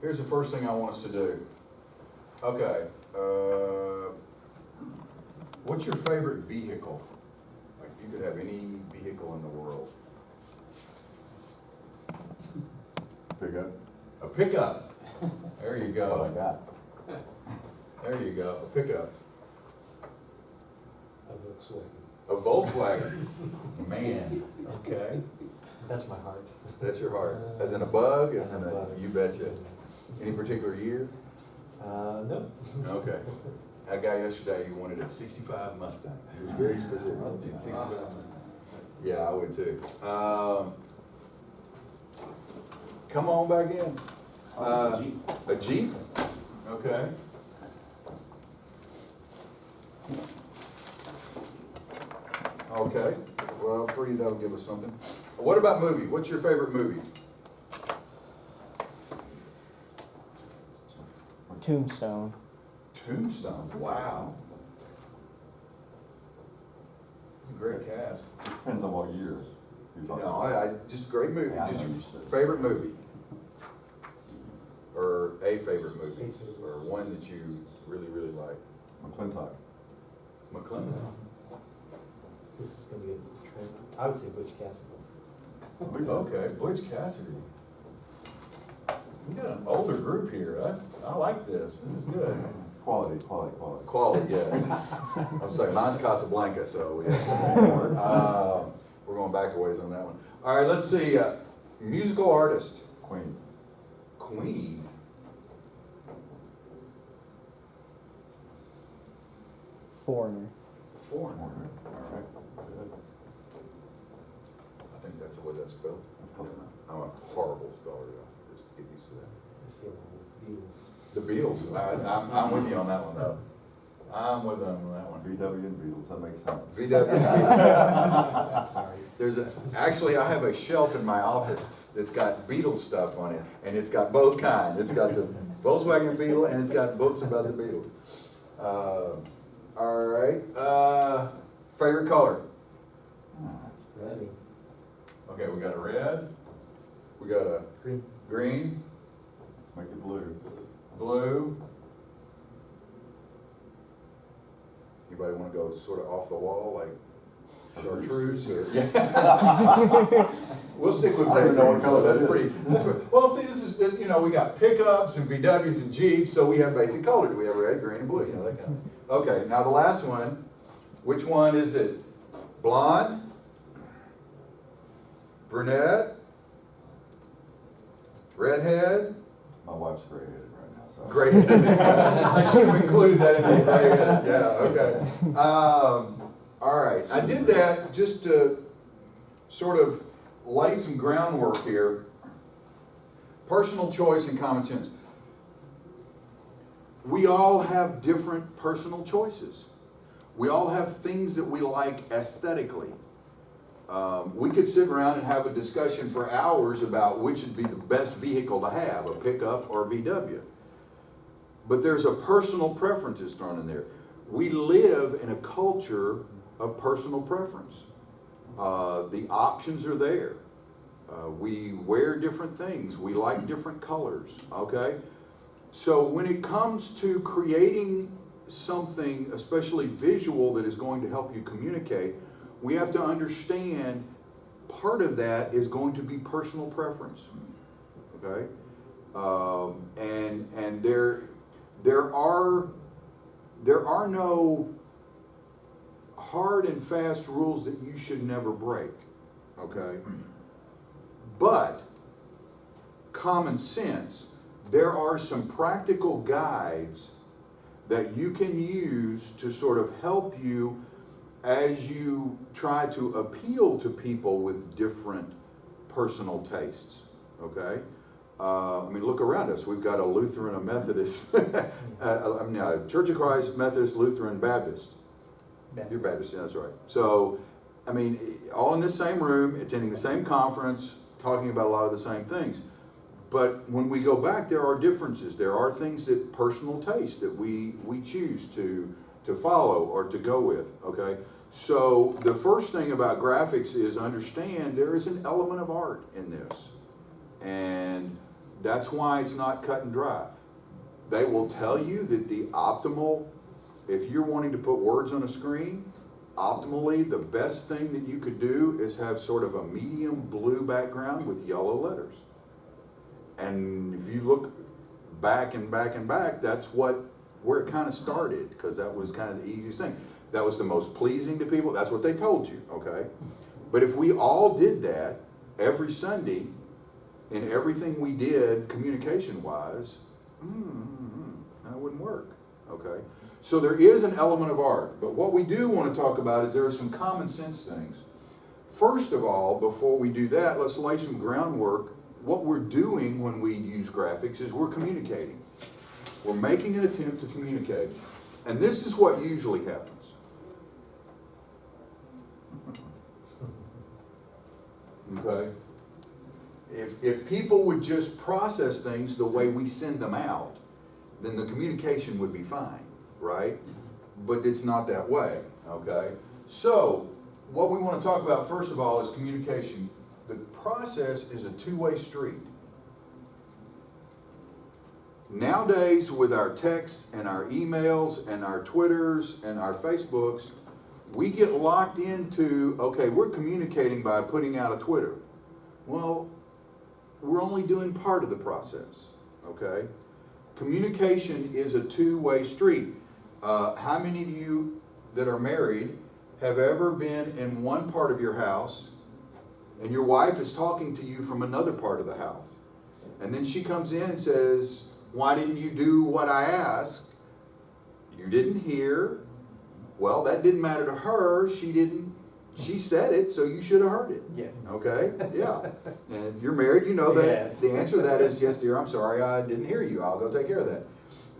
Here's the first thing I want us to do. Okay, what's your favorite vehicle? Like if you could have any vehicle in the world. Pickup. A pickup. There you That's what I go. got. There you go. A pickup. A Volkswagen. A Volkswagen. Man. Okay. That's my heart. That's your heart. As in a bug? As in a, bug. you betcha. Any particular year? No. Okay. That guy yesterday, he wanted a '65 Mustang. He was very specific. 65 Mustang. Yeah, I would too. Come on back in. A Jeep? Okay. Okay. Well, three, that'll give us something. What about movie? What's your favorite movie? Tombstone. Tombstone. Wow. It's a great cast. Depends on what years you're talking No, about. just great movie. Yeah, I Just know your you said. favorite movie? Or a favorite movie? A favorite. Or one that you really, really like? McClintock. McClendon. This is gonna be a trend. I would say Butch Cassidy. Okay, Butch Cassidy. We got an older group here. I like this. This is good. Quality. Quality, yes. I'm sorry, mine's Casablanca, so we're going back a ways on that one. All right, let's see. Musical artist. Queen. Queen. Foreigner. Foreigner. All right. I think that's the way that's spelled. That's close enough. I'm a horrible speller, though. Just get used to that. I feel the Beatles. The Beatles. I'm with you on that one, though. I'm with them on that one. VW and Beatles, that makes sense. VW. Sorry. Actually, I have a shelf in my office that's got Beatles stuff on it, and it's got both kinds. It's got the Volkswagen Beetle, and it's got books about the Beatles. All right. Favorite color? Ready. Okay, we got a red. We got a Green. green, Make it blue. blue. Anybody want to go sort of off the wall, like chartreuse? Or? We'll stick with I don't even know what color that That's is. pretty. Well, see, this is, we got pickups and VWs and Jeeps, so we have basic colors. We have red, green, and blue. That kind of. Okay, now the last one. Which one is it? Blonde? Brunette? Redhead? My wife's gray-headed right now, so. Great. I should have included that in the gray. Yeah, okay. All right. I did that just to sort of lay some groundwork here. Personal choice and common sense. We all have different personal choices. We all have things that we like aesthetically. We could sit around and have a discussion for hours about which would be the best vehicle to have, a pickup or a VW. But there's a personal preference that's thrown in there. We live in a culture of personal preference. The options are there. We wear different things. We like different colors, okay? So when it comes to creating something, especially visual, that is going to help you communicate, we have to understand part of that is going to be personal preference, okay? And there are no hard and fast rules that you should never break, okay? But common sense, there are some practical guides that you can use to sort of help you as you try to appeal to people with different personal tastes, okay? I mean, look around us. We've got a Lutheran, a Methodist, a Church of Christ, Methodist, Lutheran, Baptist. You're Baptist, yeah, that's right. So, I mean, all in the same room, attending the same conference, talking about a lot of the same things. But when we go back, there are differences. There are things that personal taste that we choose to follow or to go with, okay? So the first thing about graphics is understand there is an element of art in this. And that's why it's not cut and dry. They will tell you that the optimal, if you're wanting to put words on a screen, optimally the best thing that you could do is have sort of a medium blue background with yellow letters. And if you look back and back and back, that's where it kind of started, because that was kind of the easiest thing. That was the most pleasing to people. That's what they told you, okay? But if we all did that every Sunday in everything we did communication-wise, that wouldn't work, okay? So there is an element of art, but what we do want to talk about is there are some common sense things. First of all, before we do that, let's lay some groundwork. What we're doing when we use graphics is we're communicating. We're making an attempt to communicate. And this is what usually happens. Okay? If people would just process things the way we send them out, then the communication would be fine, right? But it's not that way, okay? So, what we want to talk about first of all is communication. The process is a two-way street. Nowadays, with our texts and our emails and our Twitters and our Facebooks, we get locked into, okay, we're communicating by putting out a Twitter. Well, we're only doing part of the process, okay? Communication is a two-way street. How many of you that are married have ever been in one part of your house and your wife is talking to you from another part of the house? And then she comes in and says, why didn't you do what I asked? You didn't hear. Well, that didn't matter to her. She said it, so you should have heard it. Yes. Okay? Yeah. And if you're married, you know that Yes. the answer to that is, yes, dear, I'm sorry, I didn't hear you. I'll go take care of that.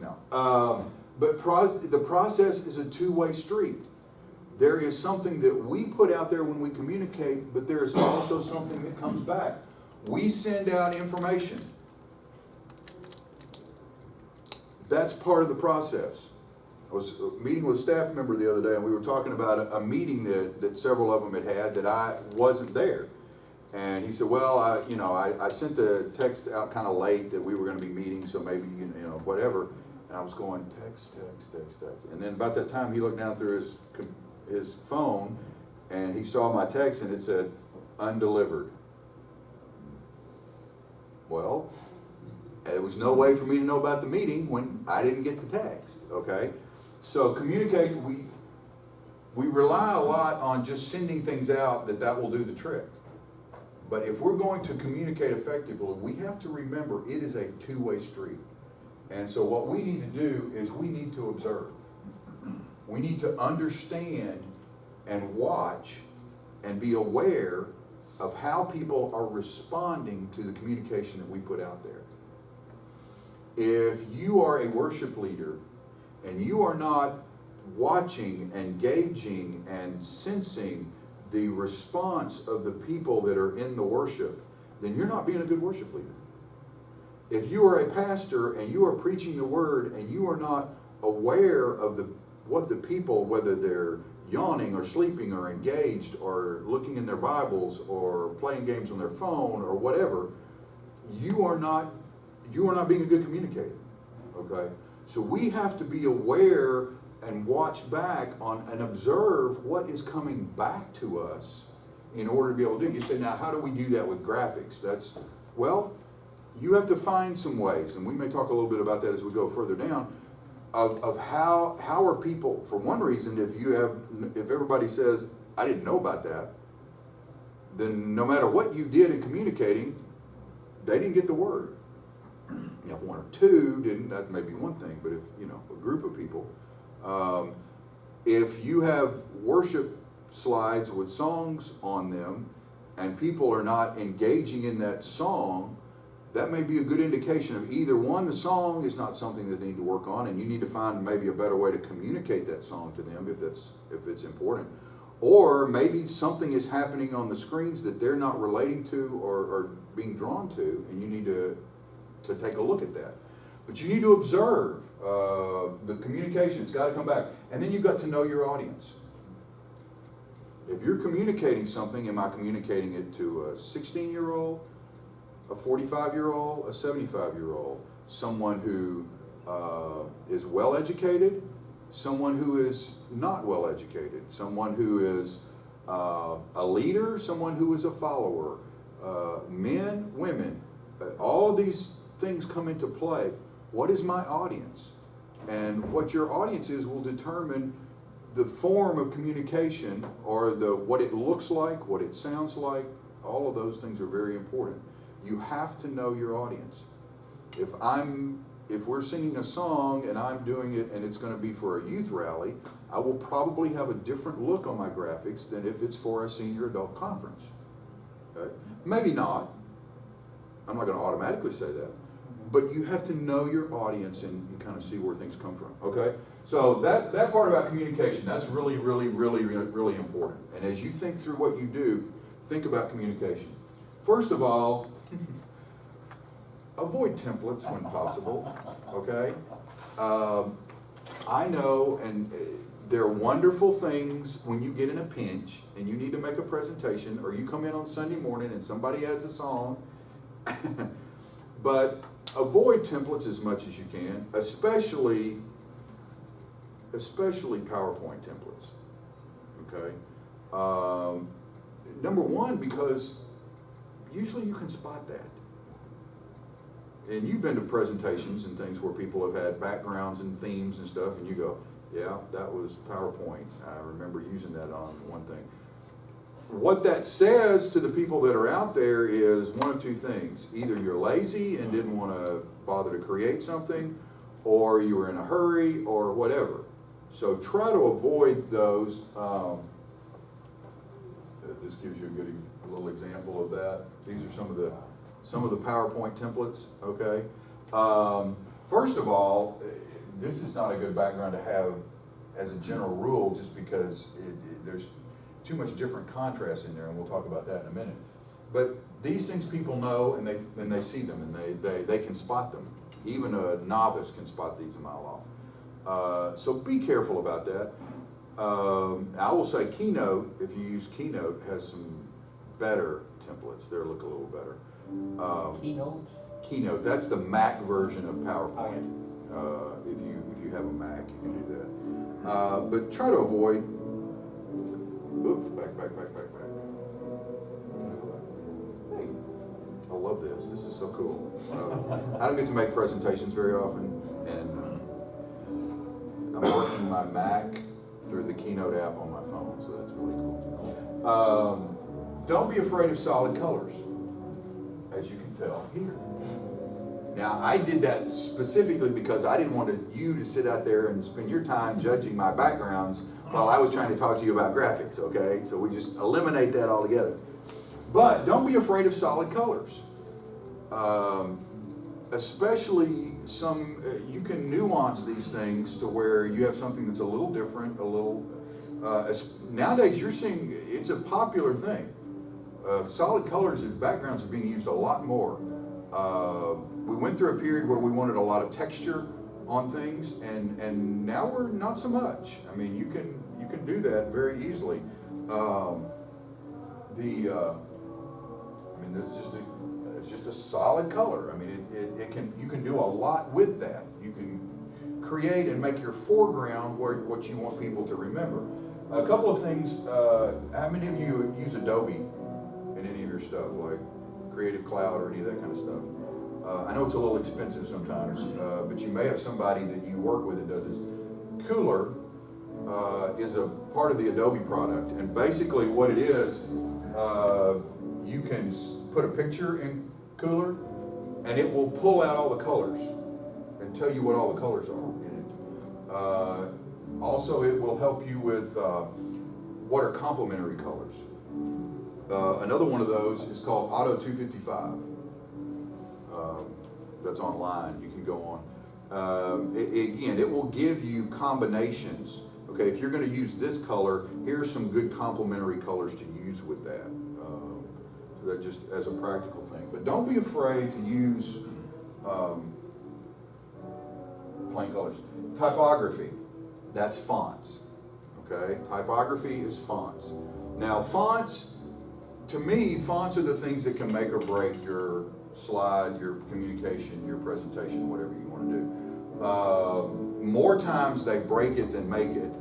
No. But the process is a two-way street. There is something that we put out there when we communicate, but there is also something that comes back. We send out information. That's part of the process. I was meeting with a staff member the other day, and we were talking about a meeting that several of them had that I wasn't there. And he said, well, I sent the text out kind of late that we were going to be meeting, so maybe, whatever. And I was going, text. And then about that time, he looked down through his phone, and he saw my text, and it said, undelivered. Well, there was no way for me to know about the meeting when I didn't get the text, okay? So communicate, we rely a lot on just sending things out that will do the trick. But if we're going to communicate effectively, we have to remember it is a two-way street. And so what we need to do is we need to observe. We need to understand and watch and be aware of how people are responding to the communication that we put out there. If you are a worship leader and you are not watching and gauging and sensing the response of the people that are in the worship, then you're not being a good worship leader. If you are a pastor and you are preaching the word and you are not aware of what the people, whether they're yawning or sleeping or engaged or looking in their Bibles or playing games on their phone or whatever, you are not being a good communicator, okay? So we have to be aware and watch back on and observe what is coming back to us in order to be able to do it. You say, now how do we do that with graphics? You have to find some ways, and we may talk a little bit about that as we go further down, of how are people, for one reason, if everybody says, I didn't know about that, then no matter what you did in communicating, they didn't get the word. You have one or two didn't, that may be one thing, but if, a group of people, if you have worship slides with songs on them and people are not engaging in that song, that may be a good indication of either one, the song is not something that they need to work on, and you need to find maybe a better way to communicate that song to them if it's important. Or maybe something is happening on the screens that they're not relating to or being drawn to, and you need to take a look at that. But you need to observe the communication. It's got to come back. And then you've got to know your audience. If you're communicating something, am I communicating it to a 16-year-old, a 45-year-old, a 75-year-old, someone who is well-educated, someone who is not well-educated, someone who is a leader, someone who is a follower, men, women, all of these things come into play. What is my audience? And what your audience is will determine the form of communication, or what it looks like, what it sounds like. All of those things are very important. You have to know your audience. If we're singing a song and I'm doing it and it's going to be for a youth rally, I will probably have a different look on my graphics than if it's for a senior adult conference. Okay? Maybe not. I'm not going to automatically say that. But you have to know your audience and kind of see where things come from. Okay? So that part about communication, that's really, really, really, really, really important. And as you think through what you do, think about communication. First of all, avoid templates when possible, okay? I know, and they're wonderful things when you get in a pinch and you need to make a presentation, or you come in on Sunday morning and somebody adds a song. But avoid templates as much as you can, especially PowerPoint templates, okay? Number one, because usually you can spot that. And you've been to presentations and things where people have had backgrounds and themes and stuff, and you go, yeah, that was PowerPoint. I remember using that on one thing. What that says to the people that are out there is one of two things. Either you're lazy and didn't want to bother to create something, or you were in a hurry, or whatever. So try to avoid those. This gives you a little example of that. These are some of the PowerPoint templates, okay? First of all, this is not a good background to have as a general rule, just because there's too much different contrast in there, and we'll talk about that in a minute. But these things people know, and they see them, and they can spot them. Even a novice can spot these a mile off. So be careful about that. I will say Keynote, if you use Keynote, has some better templates. They look a little better. Keynote, that's the Mac version of PowerPoint. If you have a Mac, you can do that. But try to avoid. Oops, back. Hey, I love this. This is so cool. I don't get to make presentations very often, and I'm working my Mac through the Keynote app on my phone, so that's really cool. Don't be afraid of solid colors, as you can tell here. Now, I did that specifically because I didn't want you to sit out there and spend your time judging my backgrounds while I was trying to talk to you about graphics, okay? So we just eliminate that altogether. But don't be afraid of solid colors. Especially you can nuance these things to where you have something that's a little different, nowadays you're seeing, it's a popular thing. Solid colors and backgrounds are being used a lot more. We went through a period where we wanted a lot of texture on things, and now we're not so much. I mean, you can do that very easily. It's just a solid color. I mean, you can do a lot with that. You can create and make your foreground what you want people to remember. A couple of things. How many of you use Adobe in any of your stuff, like Creative Cloud or any of that kind of stuff? I know it's a little expensive sometimes, but you may have somebody that you work with that does this. Cooler is a part of the Adobe product, and basically what it is, you can put a picture in Cooler, and it will pull out all the colors and tell you what all the colors are in it. Also, it will help you with what are complementary colors. Another one of those is called Auto 255. that's online. You can go on. Again, it will give you combinations. Okay, if you're going to use this color, here's some good complementary colors to use with that. That just as a practical thing. But don't be afraid to use plain colors. Typography, that's fonts. Okay, typography is fonts. Now, fonts, to me, fonts are the things that can make or break your slide, your communication, your presentation, whatever you want to do. More times they break it than make it.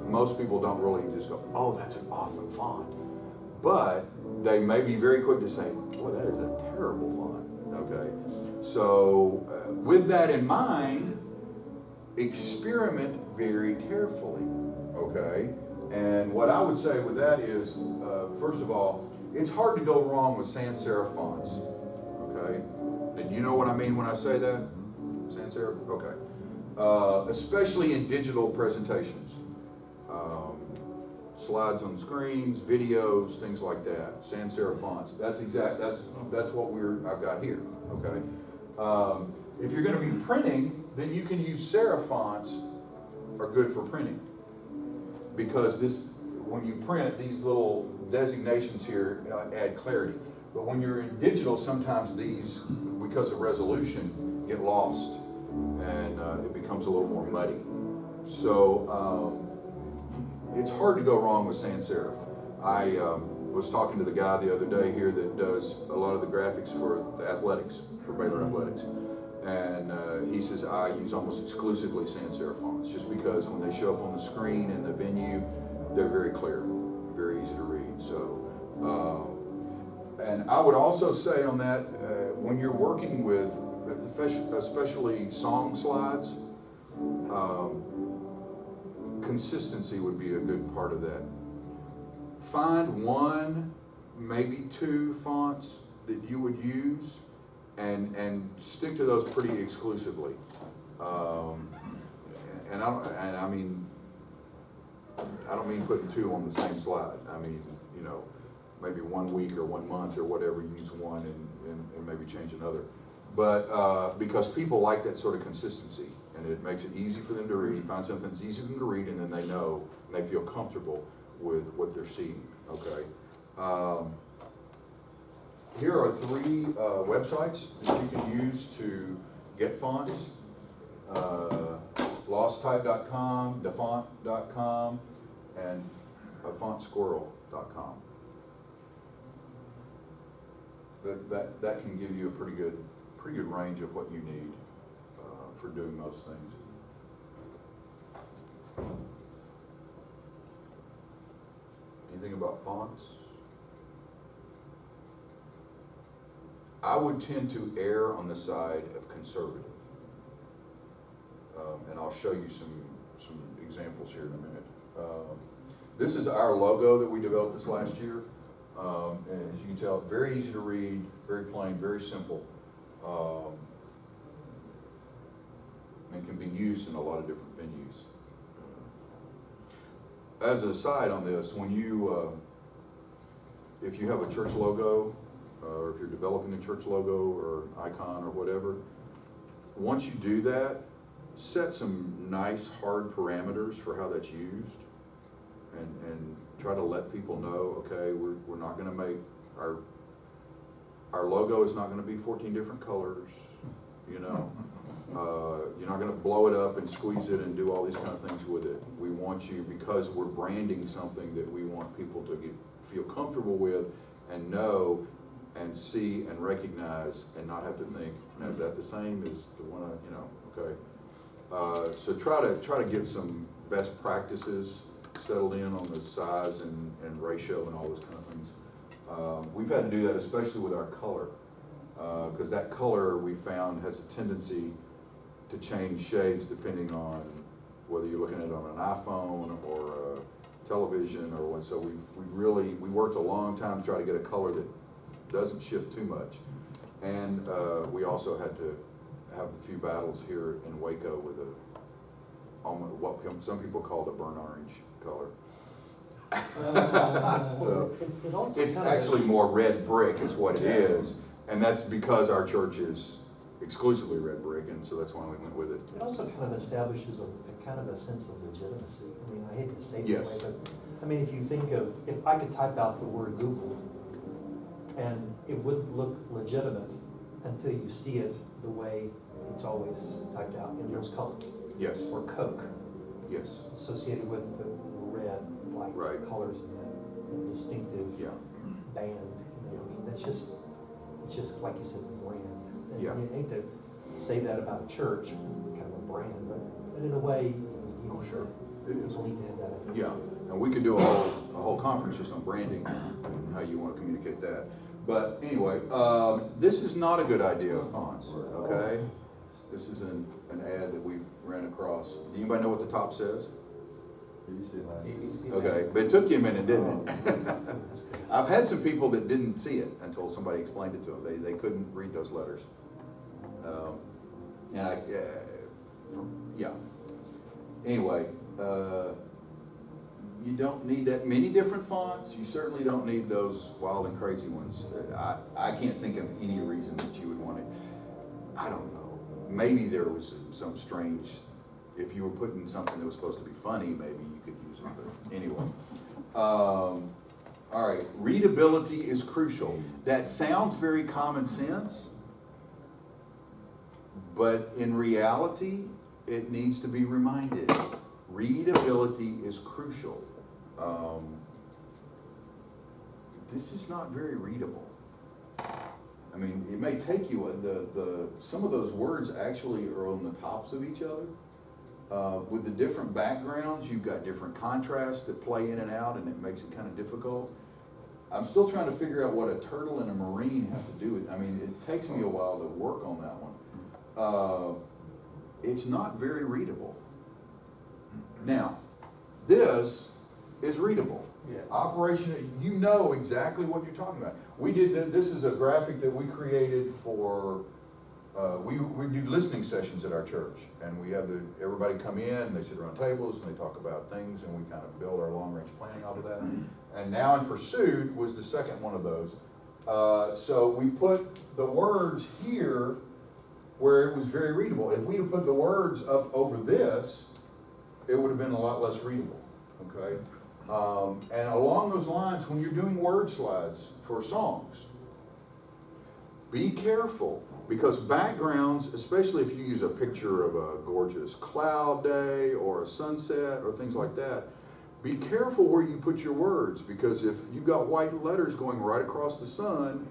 Most people don't really just go, oh, that's an awesome font. But they may be very quick to say, boy, that is a terrible font. Okay, so with that in mind, experiment very carefully. Okay, and what I would say with that is, first of all, it's hard to go wrong with sans serif fonts. Okay, and you know what I mean when I say that? Sans serif? Okay. Especially in digital presentations. Slides on screens, videos, things like that. Sans serif fonts. That's what I've got here. Okay. If you're going to be printing, then you can use serif fonts are good for printing. Because when you print, these little designations here add clarity. But when you're in digital, sometimes these, because of resolution, get lost. And it becomes a little more muddy. So it's hard to go wrong with sans serif. I was talking to the guy the other day here that does a lot of the graphics for the athletics, for Baylor athletics. And he says, I use almost exclusively sans serif fonts, just because when they show up on the screen in the venue, they're very clear, very easy to read. So, and I would also say on that, when you're working with, especially song slides, consistency would be a good part of that. Find one, maybe two fonts that you would use, and stick to those pretty exclusively. And I mean, I don't mean putting two on the same slide. I mean, you know, maybe 1 week or 1 month or whatever, use one and maybe change another. But because people like that sort of consistency, and it makes it easy for them to read. Find something that's easy for them to read, and then they know, and they feel comfortable with what they're seeing. Okay. Here are 3 websites that you can use to get fonts. LostType.com, Dafont.com, and FontSquirrel.com. That can give you a pretty good range of what you need for doing most things. Anything about fonts? I would tend to err on the side of conservative. And I'll show you some examples here in a minute. This is our logo that we developed this last year. And as you can tell, very easy to read, very plain, very simple. And can be used in a lot of different venues. As a side on this, when you, if you have a church logo, or if you're developing a church logo or icon or whatever, once you do that, set some nice hard parameters for how that's used, and try to let people know, okay, we're not going to make our logo is not going to be 14 different colors, you know. You're not going to blow it up and squeeze it and do all these kind of things with it. We want you, because we're branding something that we want people to feel comfortable with and know and see and recognize and not have to think, is that the same as the one you know, okay. So try to get some best practices settled in on the size and ratio and all those kind of things. We've had to do that especially with our color, because that color we found has a tendency to change shades depending on whether you're looking at it on an iPhone or a television or what. So we worked a long time to try to get a color that doesn't shift too much. And we also had to have a few battles here in Waco with what some people called a burnt orange color. So it's actually more red brick is what it is, And that's because our church is exclusively red brick, and so that's why we went with it. It also kind of establishes a kind of a sense of legitimacy. I mean, I hate to say it that Yes. way, but, I mean, if you think of, if I could type out the word Google, and it wouldn't look legitimate until you see it the way it's always typed out in those colors. Yes, Or Coke, yes, associated with the red, white Right. colors and that distinctive yeah, band. You know, I mean, it's just like you said, the brand. And Yeah. you hate to say that about a church, kind of a brand, but in a way, you know, sure. It is. people need to have that. yeah. And we could do a whole conference just on branding and how you want to communicate that. But anyway, this is not a good idea of fonts, okay? This is an ad that we ran across. Do anybody know what the top says? ABC. Okay, but it took you a minute, didn't it? I've had some people that didn't see it until somebody explained it to them. They couldn't read those letters. And yeah. Anyway, you don't need that many different fonts. You certainly don't need those wild and crazy ones. I can't think of any reason that you would want it. I don't know. Maybe there was some strange, if you were putting something that was supposed to be funny, maybe you could use it, but anyway. All right, readability is crucial. That sounds very common sense, but in reality, it needs to be reminded. Readability is crucial. This is not very readable. I mean, it may take you, some of those words actually are on the tops of each other. With the different backgrounds, you've got different contrasts that play in and out, and it makes it kind of difficult. I'm still trying to figure out what a turtle and a marine have to do with, I mean, it takes me a while to work on that one. It's not very readable. Now, this is readable. Yeah. Operation, you know exactly what you're talking about. We did, this is a graphic that we created for, we do listening sessions at our church. And we have everybody come in, and they sit around tables, and they talk about things, and we kind of build our long-range planning off of that. And Now in Pursuit was the second one of those. So we put the words here where it was very readable. If we had put the words up over this, it would have been a lot less readable, okay? And along those lines, when you're doing word slides for songs, be careful, because backgrounds, especially if you use a picture of a gorgeous cloud day or a sunset or things like that, be careful where you put your words, because if you've got white letters going right across the sun,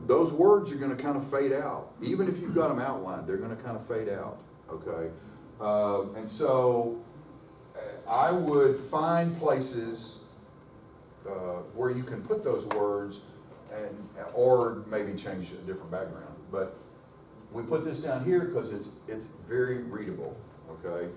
those words are going to kind of fade out. Even if you've got them outlined, they're going to kind of fade out, okay? And so I would find places where you can put those words, or maybe change a different background. But we put this down here because it's very readable, okay?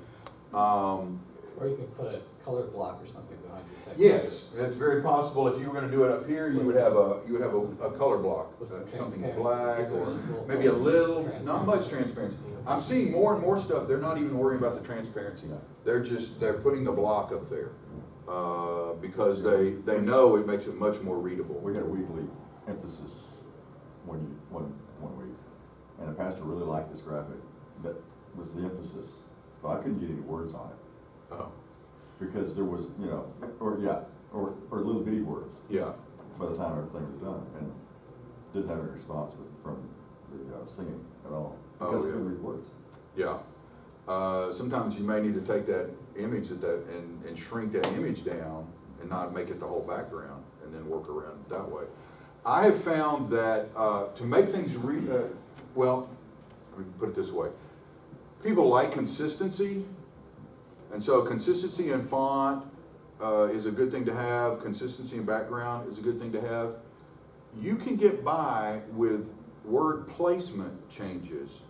Or you could put a color block or something behind your text. Yes, it's very possible. If you were going to do it up here, you would have a color block, With some something transparency. black, or Just little maybe a little, transparency. not much transparency. I'm seeing more and more stuff. They're not even worrying about the transparency. They're putting the block up there because they know it makes it much more readable. We had a weekly emphasis one week, and the pastor really liked this graphic. That was the emphasis, but I couldn't get any words on it. Oh, Because there was, or little bitty words yeah. by the time everything was done, and didn't have any response from the singing at all. Oh, Because yeah. they couldn't read words. Yeah. Sometimes you may need to take that image and shrink that image down and not make it the whole background, and then work around it that way. I have found that to make things well, let me put it this way. People like consistency, and so consistency in font is a good thing to have. Consistency in background is a good thing to have. You can get by with word placement changes,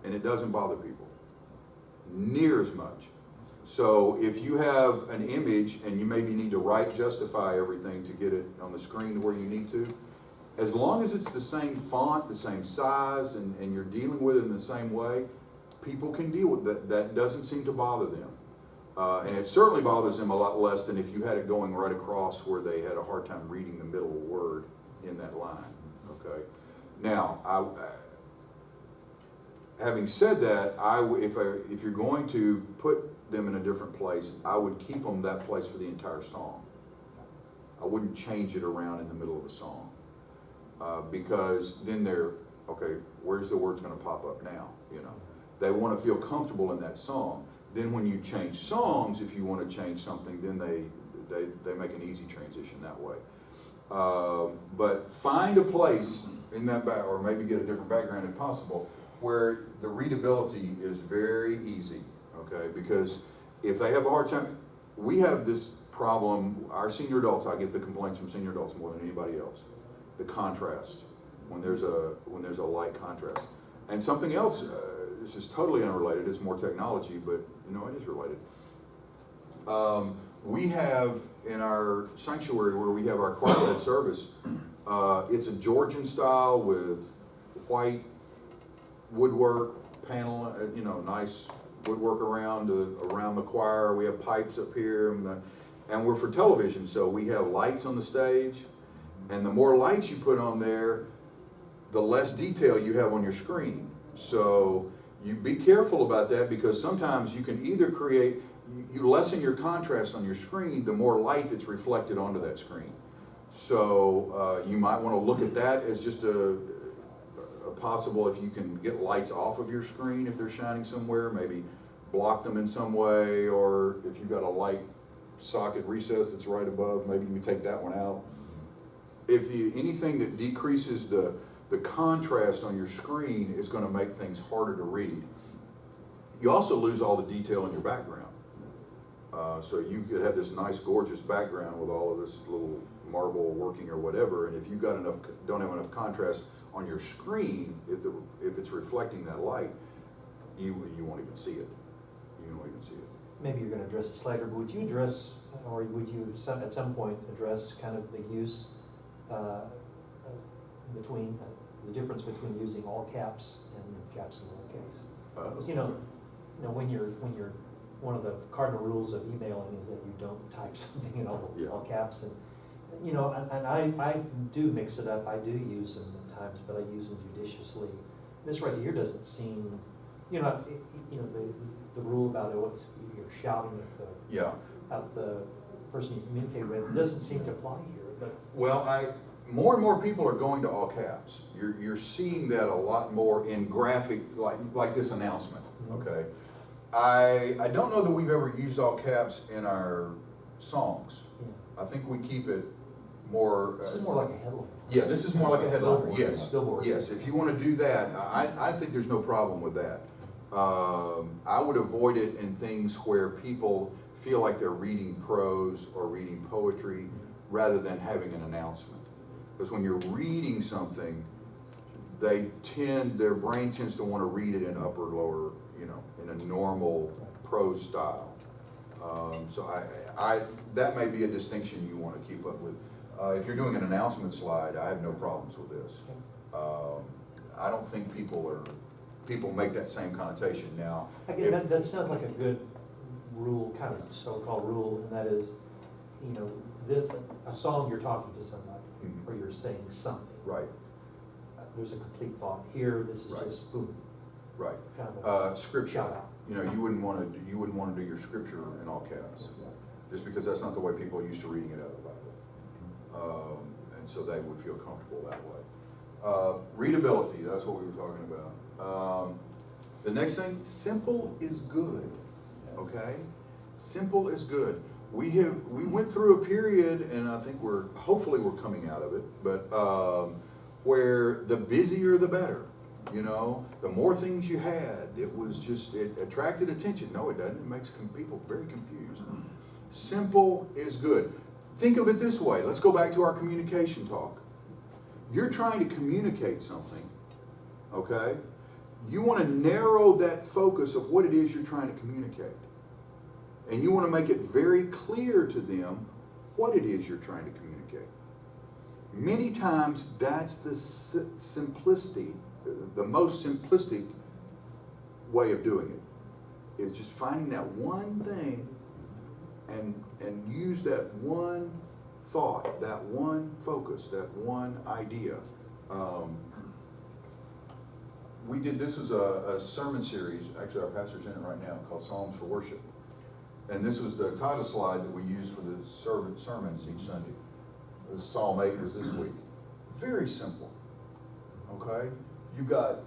and it doesn't bother people near as much. So if you have an image and you maybe need to justify everything to get it on the screen where you need to, as long as it's the same font, the same size, and you're dealing with it in the same way, people can deal with that. That doesn't seem to bother them. And it certainly bothers them a lot less than if you had it going right across where they had a hard time reading the middle word in that line. okay? Now, having said that, if you're going to put them in a different place, I would keep them that place for the entire song. I wouldn't change it around in the middle of a song. Because then okay, where's the words gonna pop up now, you know? They wanna feel comfortable in that song. Then when you change songs, if you wanna change something, then they make an easy transition that way. But find a place in that or maybe get a different background if possible, where the readability is very easy, okay? Because if they have a hard time, we have this problem, our senior adults, I get the complaints from senior adults more than anybody else. The contrast, when there's a light contrast. And something else, this is totally unrelated, it's more technology, but you know, it is related. We have in our sanctuary where we have our choir-led service, it's a Georgian style with white woodwork panel, you know, nice woodwork around the choir. We have pipes up here, and we're for television, so we have lights on the stage. And the more lights you put on there, the less detail you have on your screen. So you be careful about that, because sometimes you can either you lessen your contrast on your screen, the more light that's reflected onto that screen. So you might want to look at that as just a possible, if you can get lights off of your screen if they're shining somewhere, maybe block them in some way, or if you've got a light socket recess that's right above, maybe you take that one out. Anything that decreases the contrast on your screen is going to make things harder to read. You also lose all the detail in your background. So you could have this nice, gorgeous background with all of this little marble working or whatever, and if you've got don't have enough contrast on your screen, if it's reflecting that light, you won't even see it. You won't even see it. Maybe you're going to address this later, but would you address, or would you at some point address kind of the use the difference between using all caps and caps and lowercase? You know, when you're one of the cardinal rules of emailing is that you don't type something in all caps, and you know, and I do mix it up. I do use them at times, but I use them judiciously. This right here doesn't seem, you know, the rule about you're shouting at the person you communicate with doesn't seem to apply here. But well, more and more people are going to all caps. You're seeing that a lot more in graphic, like this announcement. Okay, I don't know that we've ever used all caps in our songs. Yeah. I think we keep it more. This is more like a headline. Yeah, this is more like a headline. Billboard. Yes, Billboard. yes. If you want to do that, I think there's no problem with that. I would avoid it in things where people feel like they're reading prose or reading poetry rather than having an announcement. Because when you're reading something, their brain tends to want to read it in upper, lower, you know, in a normal prose style. So that may be a distinction you want to keep up with. If you're doing an announcement slide, I have no problems with this. I don't think people make that same connotation now. Again, that sounds like a good rule, kind of so-called rule, and that is, you know, a song you're talking to somebody, or you're saying something. Right. There's a complete thought. Here, this is just boom. Right. Kind of scripture. Shout out. You know, you wouldn't want to do your scripture in all caps, just because that's not the way people are used to reading it out of the Bible, and so they would feel comfortable that way. Readability. That's what we were talking about. The next thing, simple is good. Okay, simple is good. We went through a period, and I think hopefully we're coming out of it, but where the busier the better. You know, the more things you had, it attracted attention. No, it doesn't. It makes people very confused. Simple is good. Think of it this way. Let's go back to our communication talk. You're trying to communicate something, okay? You want to narrow that focus of what it is you're trying to communicate. And you want to make it very clear to them what it is you're trying to communicate. Many times that's the most simplistic way of doing it, is just finding that one thing and use that one thought, that one focus, that one idea We did, this was a sermon series, actually our pastor's in it right now, called Psalms for Worship. And this was the title slide that we used for the sermons each Sunday. It was Psalm 8 was this week. Very simple, okay? You got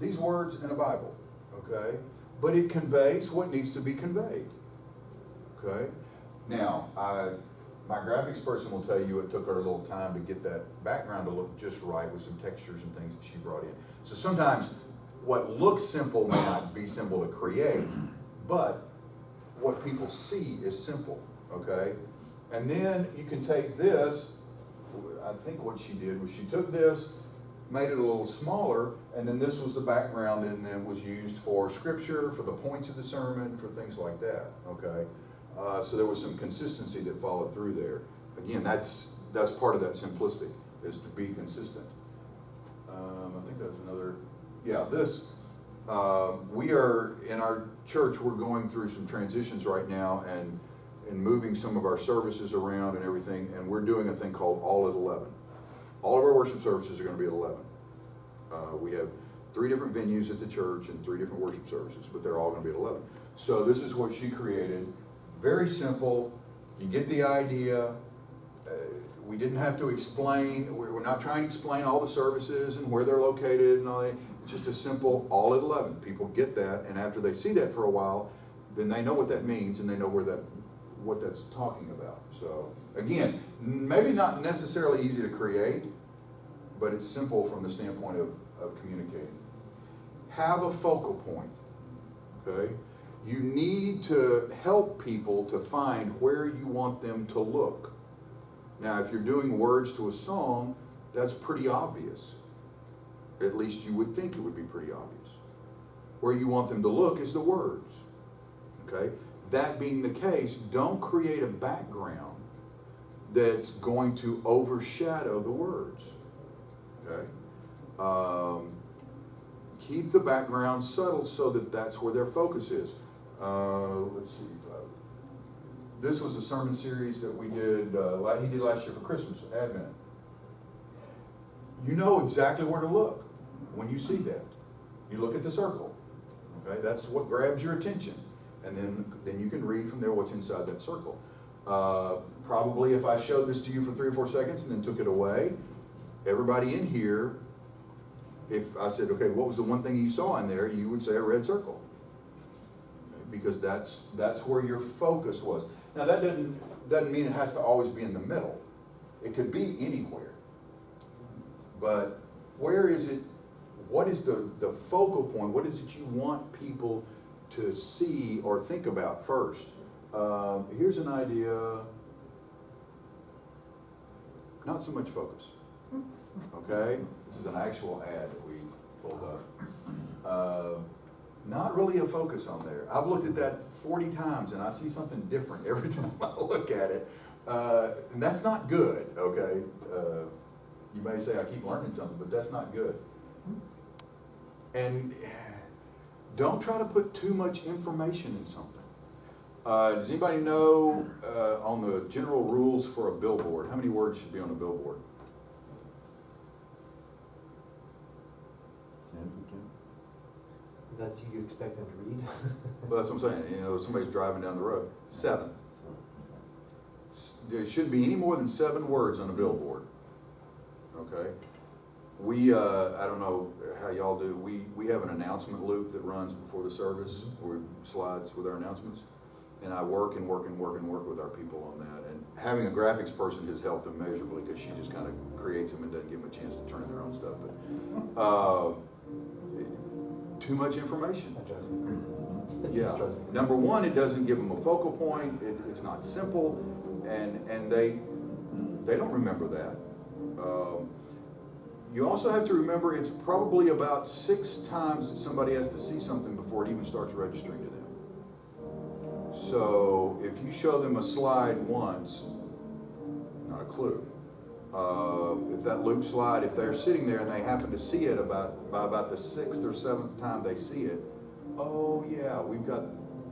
these words in a Bible, okay? But it conveys what needs to be conveyed, okay? Now, my graphics person will tell you it took her a little time to get that background to look just right with some textures and things that she brought in. So sometimes what looks simple may not be simple to create, but what people see is simple, okay? And then you can take this, I think what she did was she took this, made it a little smaller, and then this was the background, and then was used for scripture, for the points of the sermon, for things like that, okay? So there was some consistency that followed through there. Again, that's part of that simplicity, is to be consistent. I think that's another, yeah, this, we are, in our church, we're going through some transitions right now and moving some of our services around and everything, and we're doing a thing called All at 11. All of our worship services are going to be at 11. We have 3 different venues at the church and 3 different worship services, but they're all going to be at 11. So this is what she created. Very simple. You get the idea. We didn't have to explain. We're not trying to explain all the services and where they're located and all that. It's just a simple all at 11. People get that, and after they see that for a while, then they know what that means and they know what that's talking about. So again, maybe not necessarily easy to create, but it's simple from the standpoint of communicating. Have a focal point, okay? You need to help people to find where you want them to look. Now, if you're doing words to a song, that's pretty obvious. At least you would think it would be pretty obvious. Where you want them to look is the words, okay? That being the case, don't create a background that's going to overshadow the words, okay? Keep the background subtle so that that's where their focus is. Let's see. This was a sermon series that we did, he did last year for Christmas, Advent. You know exactly where to look when you see that. You look at the circle, okay? That's what grabs your attention. And then you can read from there what's inside that circle. Probably if I showed this to you for 3 or 4 seconds and then took it away, everybody in here, if I said, okay, what was the one thing you saw in there, you would say a red circle. Because that's where your focus was. Now that doesn't mean it has to always be in the middle. It could be anywhere. But where is it, what is the focal point? What is it you want people to see or think about first? Here's an idea. Not so much focus. Okay? This is an actual ad that we pulled up. Not really a focus on there. I've looked at that 40 times and I see something different every time I look at it. And that's not good, okay? You may say I keep learning something, but that's not good. And don't try to put too much information in something. Does anybody know on the general rules for a billboard, how many words should be on a billboard? 10, 15. That you expect them to read? Well, that's what I'm saying. You know, somebody's driving down the road. 7. There shouldn't be any more than 7 words on a billboard. Okay? We, I don't know how y'all do, we have an announcement loop that runs before the service, where slides with our announcements. And I work with our people on that. And having a graphics person has helped immeasurably because she just kind of creates them and doesn't give them a chance to turn in their own stuff. But too much information. That drives me crazy. It Yeah. just drives me crazy. Number one, it doesn't give them a focal point. It's not simple, and they don't remember that. You also have to remember it's probably about 6 times that somebody has to see something before it even starts registering to them. So if you show them a slide once, not a clue. If that loop slide, if they're sitting there and they happen to see it by about the 6th or 7th time they see it, oh yeah, we've got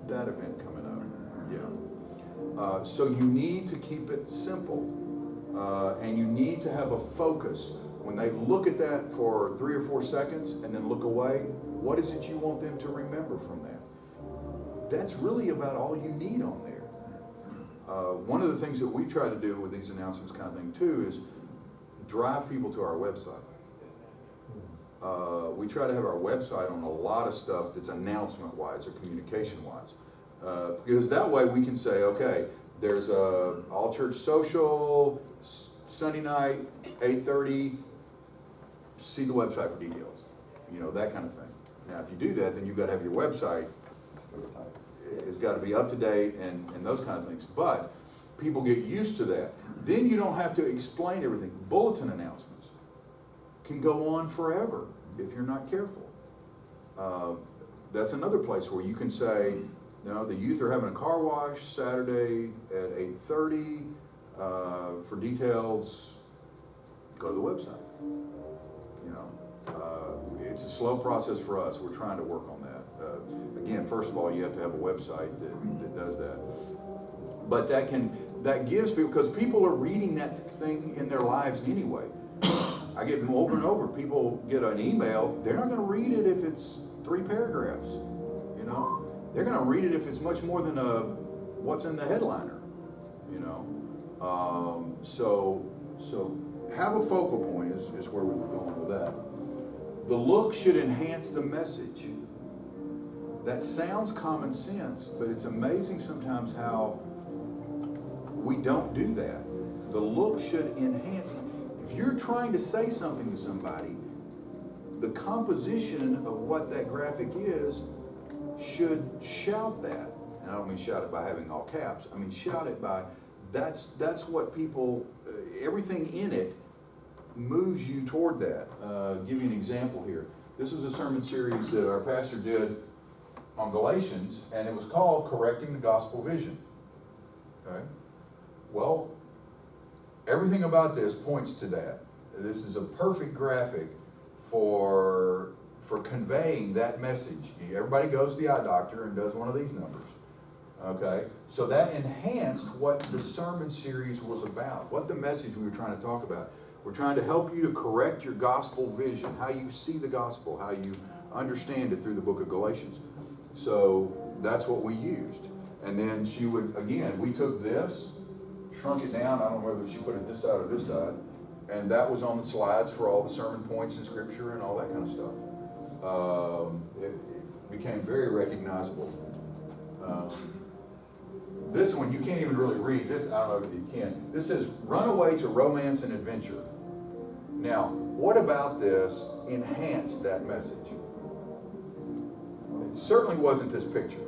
that event coming up. Yeah. So you need to keep it simple, and you need to have a focus. when they look at that for 3 or 4 seconds and then look away, what is it you want them to remember from that? That's really about all you need on there. One of the things that we try to do with these announcements kind of thing too is drive people to our website. We try to have our website on a lot of stuff that's announcement-wise or communication-wise. Because that way we can say, okay, there's a all-church social, Sunday night, 8:30, see the website for details. You know, that kind of thing. Now, if you do that, then you've got to have your website, it's got to be up to date and those kind of things. But people get used to that. Then you don't have to explain everything. Bulletin announcements can go on forever if you're not careful. That's another place where you can say, you know, the youth are having a car wash Saturday at 8:30. For details, go to the website. You know, it's a slow process for us. We're trying to work on that. Again, first of all, you have to have a website that does that. But that gives people, because people are reading that thing in their lives anyway. I get them over and over. People get an email. They're not going to read it if it's 3 paragraphs. You know, they're going to read it if it's much more than what's in the headliner. You know, so have a focal point is where we were going with that. The look should enhance the message. That sounds common sense, but it's amazing sometimes how we don't do that. The look should enhance. If you're trying to say something to somebody, the composition of what that graphic is should shout that. And I don't mean shout it by having all caps. I mean shout it by, that's what people, everything in it moves you toward that. Give you an example here. This was a sermon series that our pastor did on Galatians, and it was called Correcting the Gospel Vision. Okay? Well, everything about this points to that. This is a perfect graphic for conveying that message. Everybody goes to the eye doctor and does one of these numbers. Okay? So that enhanced what the sermon series was about, what the message we were trying to talk about. We're trying to help you to correct your gospel vision, how you see the gospel, how you understand it through the book of Galatians. So that's what we used. And then she would, again, we took this, shrunk it down, I don't know whether she put it this side or this side, and that was on the slides for all the sermon points in scripture and all that kind of stuff. It became very recognizable. This one, you can't even really read. This, I don't know if you can. This says, run away to romance and adventure. Now, what about this enhanced that message? It certainly wasn't this picture.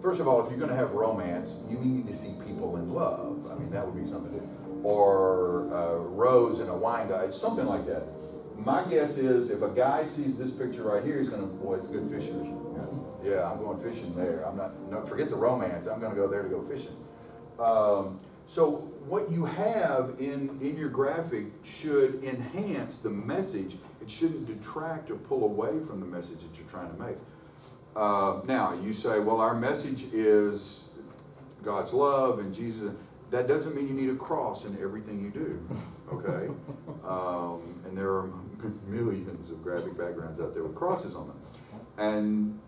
First of all, if you're going to have romance, you need to see people in love. I mean, that would be something to, or a rose and a wine guy, something like that. My guess is if a guy sees this picture right here, he's going to, boy, it's good fishing. Yeah, I'm going fishing there. I'm not, forget the romance. I'm going to go there to go fishing. So what you have in your graphic should enhance the message. It shouldn't detract or pull away from the message that you're trying to make. Now, you say, well, our message is God's love and Jesus. That doesn't mean you need a cross in everything you do, okay? And there are millions of graphic backgrounds out there with crosses on them. And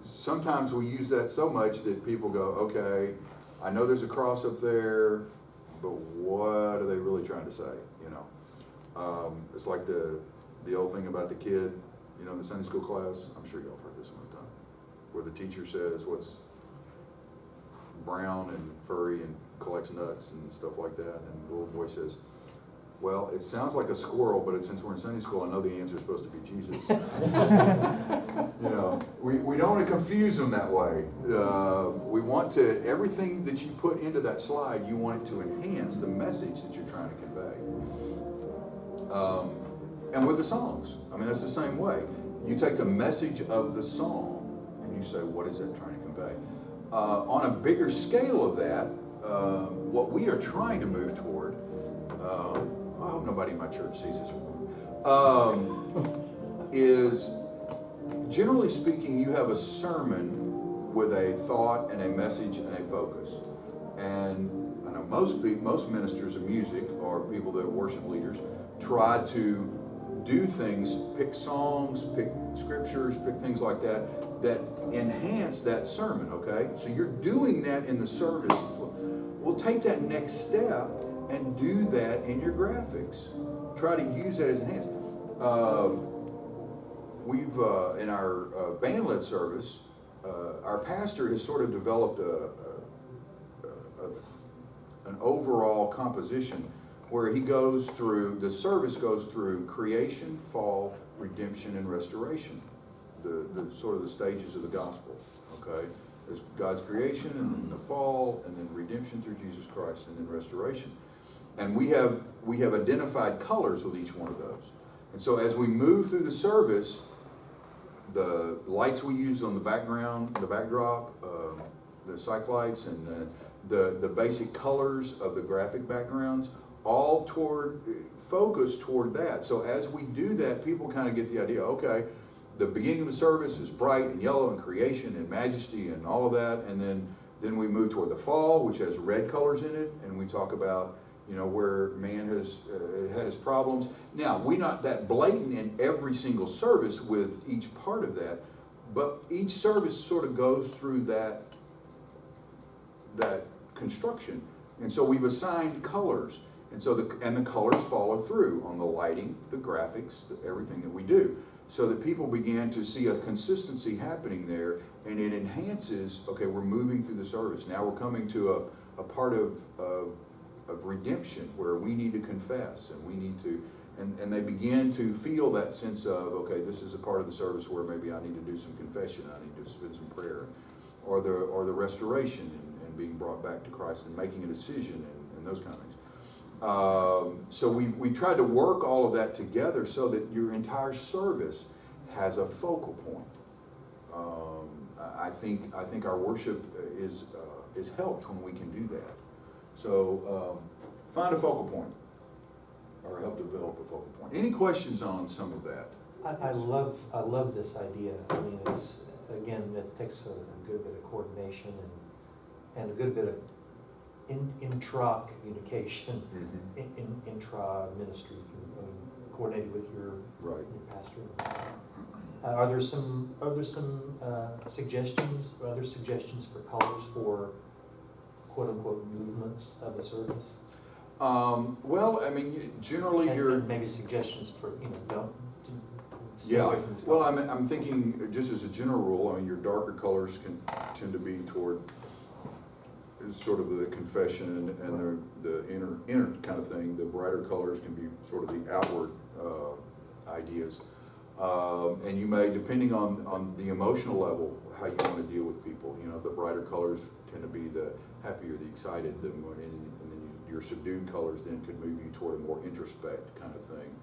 sometimes we use that so much that people go, okay, I know there's a cross up there, but what are they really trying to say, you know? It's like the old thing about the kid, you know, in the Sunday school class. I'm sure y'all have heard this one time, where the teacher says what's brown and furry and collects nuts and stuff like that, and the little boy says, well, it sounds like a squirrel, but since we're in Sunday school, I know the answer is supposed to be Jesus. You know, we don't want to confuse them that way. We want to, everything that you put into that slide, you want it to enhance the message that you're trying to convey. And with the songs, I mean, that's the same way. You take the message of the song and you say, what is that trying to convey? On a bigger scale of that, what we are trying to move toward, I hope nobody in my church sees this one, is generally speaking, you have a sermon with a thought and a message and a focus. And I know most ministers of music or people that are worship leaders try to do things, pick songs, pick scriptures, pick things like that, that enhance that sermon, okay? So you're doing that in the service. Well, take that next step and do that in your graphics. Try to use that as enhanced. We've, in our band-led service, our pastor has sort of developed an overall composition where he goes through, the service goes through creation, fall, redemption, and restoration. The sort of the stages of the gospel, okay? There's God's creation, and then the fall, and then redemption through Jesus Christ, and then restoration. And we have identified colors with each one of those. And so as we move through the service, the lights we use on the background, the backdrop, the cyc lights, and the basic colors of the graphic backgrounds, all focused toward that. So as we do that, people kind of get the idea, okay, the beginning of the service is bright and yellow and creation and majesty and all of that, and then we move toward the fall, which has red colors in it, and we talk about, you know, where man has had his problems. Now, we're not that blatant in every single service with each part of that, but each service sort of goes through that construction. And so we've assigned colors. And so the colors follow through on the lighting, the graphics, everything that we do. So that people begin to see a consistency happening there, and it enhances, okay, we're moving through the service. Now we're coming to a part of redemption where we need to confess, and we need to, and they begin to feel that sense of, okay, this is a part of the service where maybe I need to do some confession, I need to spend some prayer, or the restoration and being brought back to Christ and making a decision and those kind of things. So we tried to work all of that together so that your entire service has a focal point. I think our worship is helped when we can do that. So find a focal point, or help develop a focal point. Any questions on some of that? I love this idea. I mean, it's, again, it takes a good bit of coordination and a good bit of intra-communication, intra-ministry, coordinated with your pastor. Are there some suggestions, or other suggestions for colors for quote-unquote movements of the service? Well, I mean, generally and maybe suggestions for, don't stay yeah. away from this Well, color. I'm thinking, just as a general rule, I mean, your darker colors can tend to be toward sort of the confession and the inner kind of thing. The brighter colors can be sort of the outward ideas. And you may, depending on the emotional level, how you want to deal with people, the brighter colors tend to be the happier, the excited, and then your subdued colors then could move you toward a more introspect kind of thing,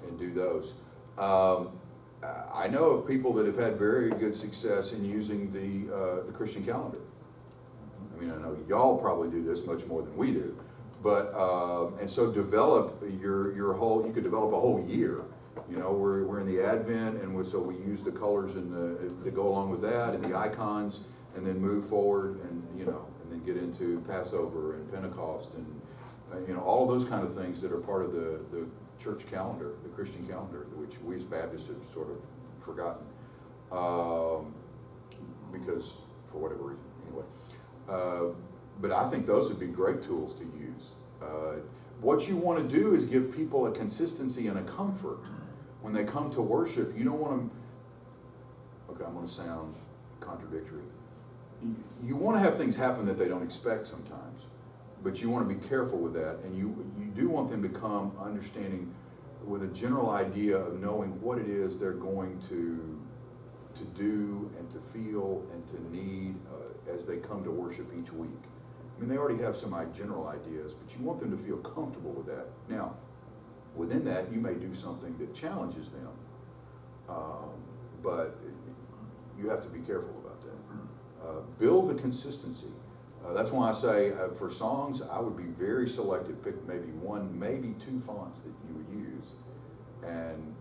and do those. I know of people that have had very good success in using the Christian calendar. I mean, I know y'all probably do this much more than we do, but and so develop your whole. You could develop a whole year. We're in the Advent, and so we use the colors that go along with that, and the icons, and then move forward, and and then get into Passover and Pentecost, and all of those kind of things that are part of the church calendar, the Christian calendar, which we as Baptists have sort of forgotten, because for whatever reason, anyway. But I think those would be great tools to use. What you want to do is give people a consistency and a comfort. When they come to worship, you don't want to, okay, I'm going to sound contradictory. You want to have things happen that they don't expect sometimes, but you want to be careful with that, and you do want them to come understanding with a general idea of knowing what it is they're going to do and to feel and to need as they come to worship each week. I mean, they already have some general ideas, but you want them to feel comfortable with that. Now, within that, you may do something that challenges them, but you have to be careful about that. Build the consistency. That's why I say for songs, I would be very selective. Pick maybe one, maybe two fonts that you would use, and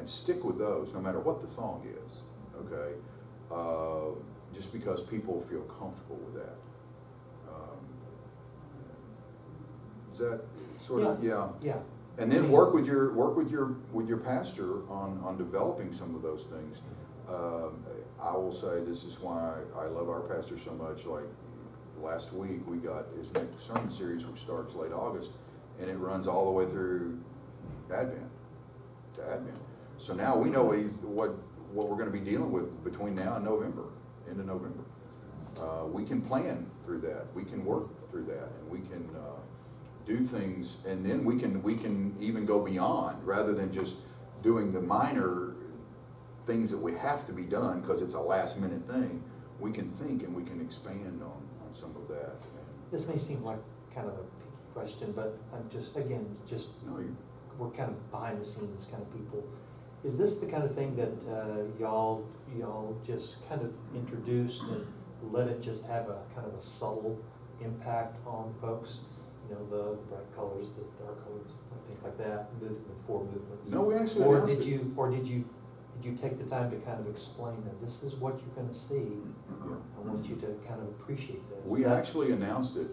stick with those, no matter what the song is. Okay, just because people feel comfortable with that. Is that sort of, yeah? Yeah. And then work with your pastor on developing some of those things. I will say, this is why I love our pastor so much. Like last week, we got his next sermon series, which starts late August, and it runs all the way through Advent to Advent. So now we know what we're going to be dealing with between now and November, end of November. We can plan through that. We can work through that, and we can do things, and then we can even go beyond, rather than just doing the minor things that we have to be done because it's a last minute thing. We can think and we can expand on some of that. This may seem like kind of a picky question, but I'm just, again, No, we're kind of behind the scenes kind of people. Is this the kind of thing that y'all just kind of introduced and let it just have a kind of a subtle impact on folks? You know, the bright colors, the dark colors, things like that, the four movements. No, we actually Or announced did it. you take the time to kind of explain that this is what you're gonna see? I want you to kind of appreciate this. We actually announced it.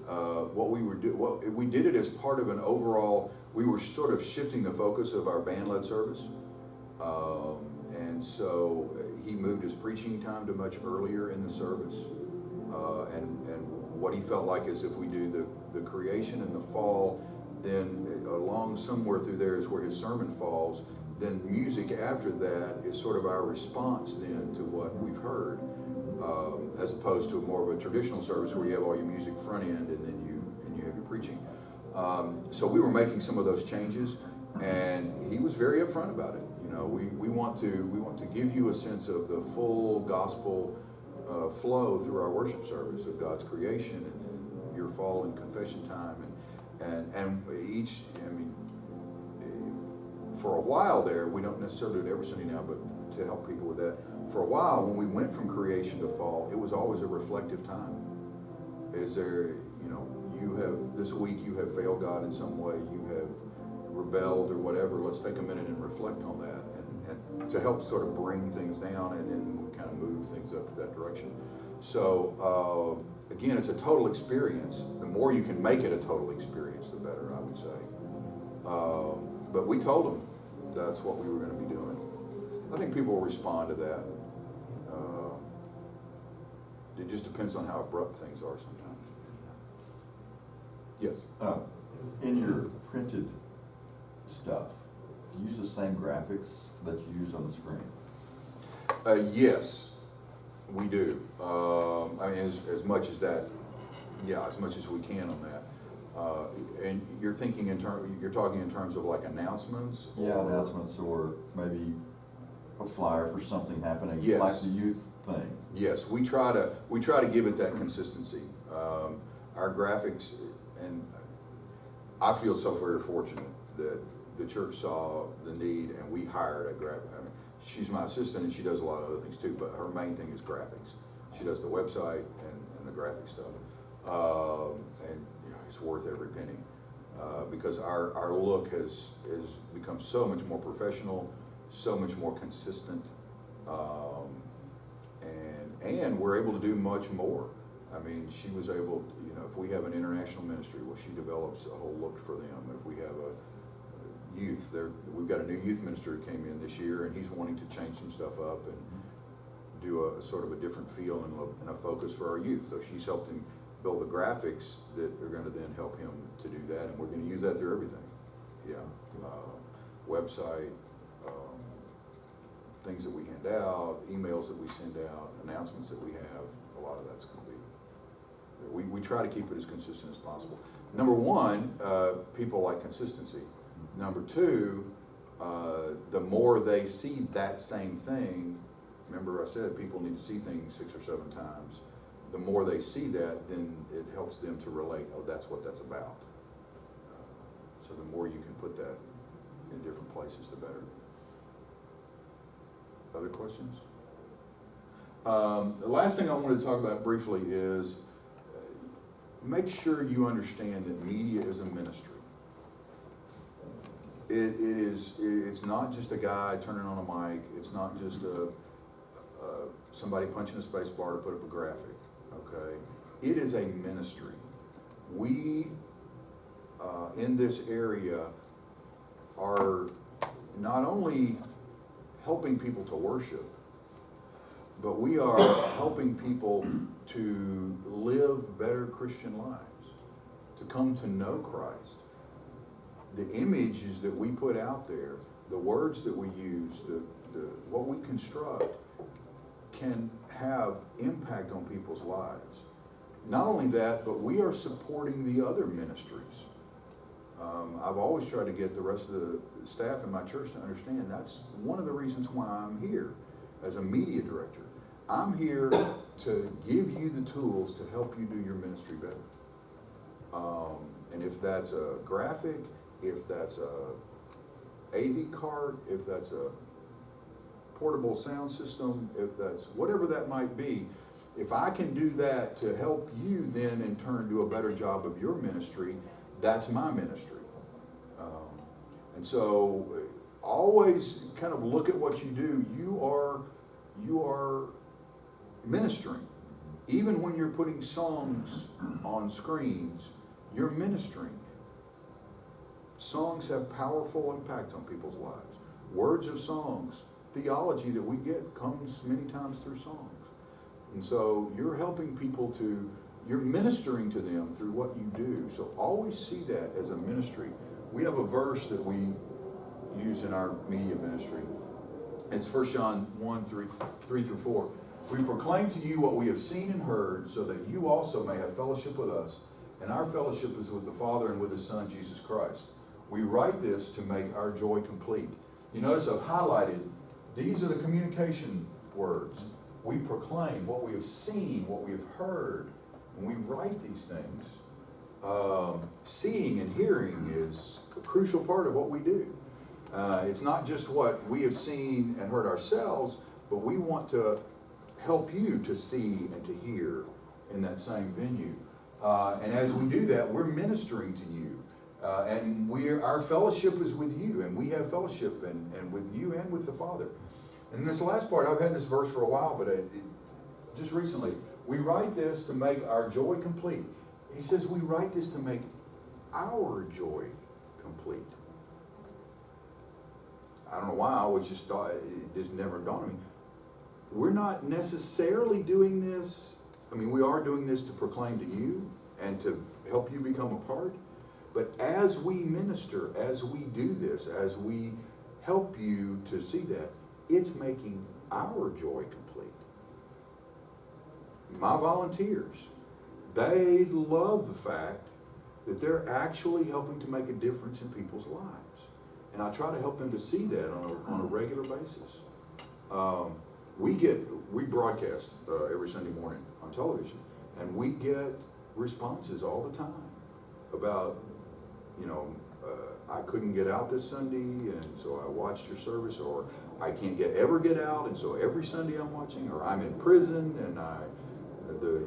What we did it as part of an overall. We were sort of shifting the focus of our band-led service, and so he moved his preaching time to much earlier in the service. And what he felt like is if we do the creation in the fall, then along somewhere through there is where his sermon falls. Then music after that is sort of our response then to what we've heard, as opposed to more of a traditional service where you have all your music front end and then you have your preaching. So we were making some of those changes, and he was very upfront about it. You know, we want to give you a sense of the full gospel flow through our worship service of God's creation and then your fall and confession time and each. I mean, for a while there, we don't necessarily do it every Sunday now, but to help people with that, for a while when we went from creation to fall, it was always a reflective time. Is there, you know, this week you have failed God in some way, you have rebelled or whatever. Let's take a minute and reflect on that, and to help sort of bring things down, and then we kind of move things up that direction. So again, it's a total experience. The more you can make it a total experience, the better, I would say. But we told them that's what we were going to be doing. I think people will respond to that. It just depends on how abrupt things are sometimes. Yes? In your printed stuff, do you use the same graphics that you use on the screen? Yes, we do. I mean, as much as that, yeah, as much as we can on that. And you're thinking you're talking in terms of like announcements? Yeah, announcements, or maybe a flyer for something happening, Yes. like the youth thing. Yes, we try to give it that consistency. Our graphics, and I feel so very fortunate that the church saw the need and we hired a graphic. I mean, she's my assistant and she does a lot of other things too, but her main thing is graphics. She does the website and the graphic stuff. And you know, it's worth every penny because our look has become so much more professional, so much more consistent, and we're able to do much more. I mean, she was able, you know, if we have an international ministry, well, she develops a whole look for them. If we have a youth, we've got a new youth minister who came in this year, and he's wanting to change some stuff up and do a sort of a different feel and a focus for our youth. So she's helped him build the graphics that are going to then help him to do that, and we're going to use that through everything. Yeah, website, things that we hand out, emails that we send out, announcements that we have. A lot of that's going to be. We try to keep it as consistent as possible. Number one, people like consistency. Number two, the more they see that same thing, remember I said people need to see things 6 or 7 times. The more they see that, then it helps them to relate, oh, that's what that's about. So the more you can put that in different places, the better. Other questions? The last thing I want to talk about briefly is make sure you understand that media is a ministry. It's not just a guy turning on a mic. It's not just somebody punching a space bar to put up a graphic, okay? It is a ministry. We, in this area, are not only helping people to worship, but we are helping people to live better Christian lives, to come to know Christ. The images that we put out there, the words that we use, what we construct can have impact on people's lives. Not only that, but we are supporting the other ministries. I've always tried to get the rest of the staff in my church to understand that's one of the reasons why I'm here as a media director. I'm here to give you the tools to help you do your ministry better. And if that's a graphic, if that's a AV card, if that's a portable sound system, if that's whatever that might be, if I can do that to help you then in turn do a better job of your ministry, that's my ministry. And so always kind of look at what you do. You are ministering. Even when you're putting songs on screens, you're ministering. Songs have powerful impact on people's lives. Words of songs, theology that we get comes many times through songs. And so you're helping people you're ministering to them through what you do. So always see that as a ministry. We have a verse that we use in our media ministry. It's 1 John 1, 3 through 4. We proclaim to you what we have seen and heard, so that you also may have fellowship with us. And our fellowship is with the Father and with His Son, Jesus Christ. We write this to make our joy complete. You notice I've highlighted, these are the communication words. We proclaim what we have seen, what we have heard, and we write these things. Seeing and hearing is a crucial part of what we do. It's not just what we have seen and heard ourselves, but we want to help you to see and to hear in that same venue. And as we do that, we're ministering to you. And our fellowship is with you, and we have fellowship and with you and with the Father. And this last part, I've had this verse for a while, but just recently, we write this to make our joy complete. He says we write this to make our joy complete. I don't know why, I always just thought, it just never dawned on me. We're not necessarily doing this, we are doing this to proclaim to you and to help you become a part. But as we minister, as we do this, as we help you to see that, it's making our joy complete. My volunteers, they love the fact that they're actually helping to make a difference in people's lives. And I try to help them to see that on a regular basis. We broadcast every Sunday morning on television, and we get responses all the time about, I couldn't get out this Sunday, and so I watched your service, or I can't ever get out, and so every Sunday I'm watching, or I'm in prison, and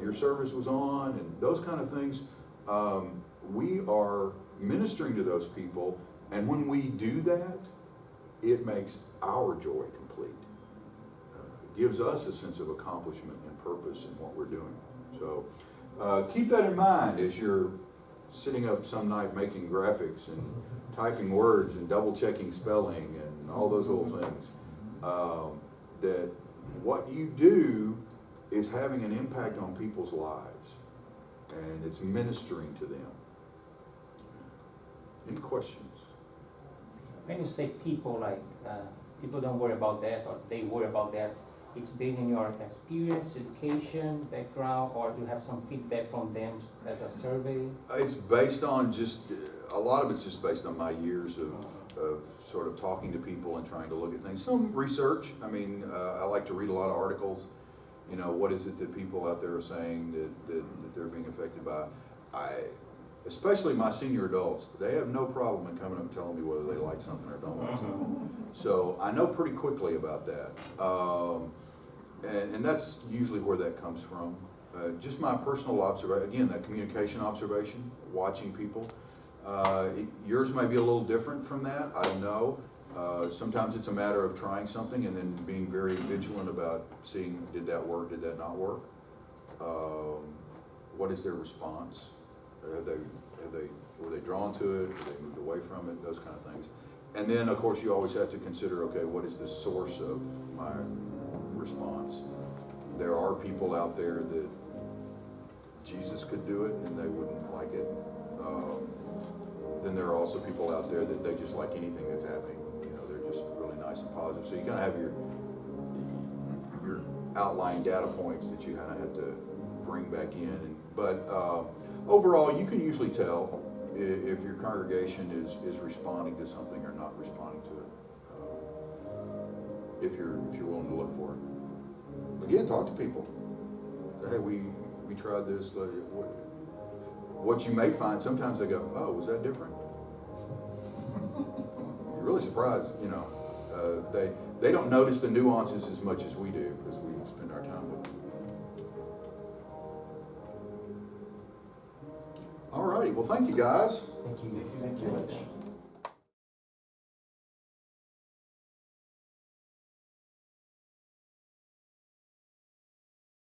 your service was on, and those kind of things. We are ministering to those people, and when we do that, it makes our joy complete. It gives us a sense of accomplishment and purpose in what we're doing. So keep that in mind as you're sitting up some night making graphics and typing words and double checking spelling and all those little things. That what you do is having an impact on people's lives, and it's ministering to them. Any questions? When you say people, people don't worry about that, or they worry about that, it's based on your experience, education, background, or do you have some feedback from them as a survey? It's based on a lot of it's just based on my years of sort of talking to people and trying to look at things. Some research. I like to read a lot of articles. What is it that people out there are saying that they're being affected by? Especially my senior adults, they have no problem in coming up and telling me whether they like something or don't like something. So I know pretty quickly about that. And that's usually where that comes from. Just my personal observation, again, that communication observation, watching people. Yours may be a little different from that, I know. Sometimes it's a matter of trying something and then being very vigilant about seeing, did that work, did that not work? What is their response? Were they drawn to it? Have they moved away from it? Those kind of things. And then, of course, you always have to consider, okay, what is the source of my response? There are people out there that Jesus could do it and they wouldn't like it. Then there are also people out there that they just like anything that's happening. You know, they're just really nice and positive. So you kind of have your outlying data points that you kind of have to bring back in. But overall, you can usually tell if your congregation is responding to something or not responding to it. If you're willing to look for it. Again, talk to people. Hey, we tried this. What you may find, sometimes they go, oh, was that different? You're really surprised, you know. They don't notice the nuances as much as we do because we spend our time with them. All righty, well, thank you guys. Thank you. Thank you much.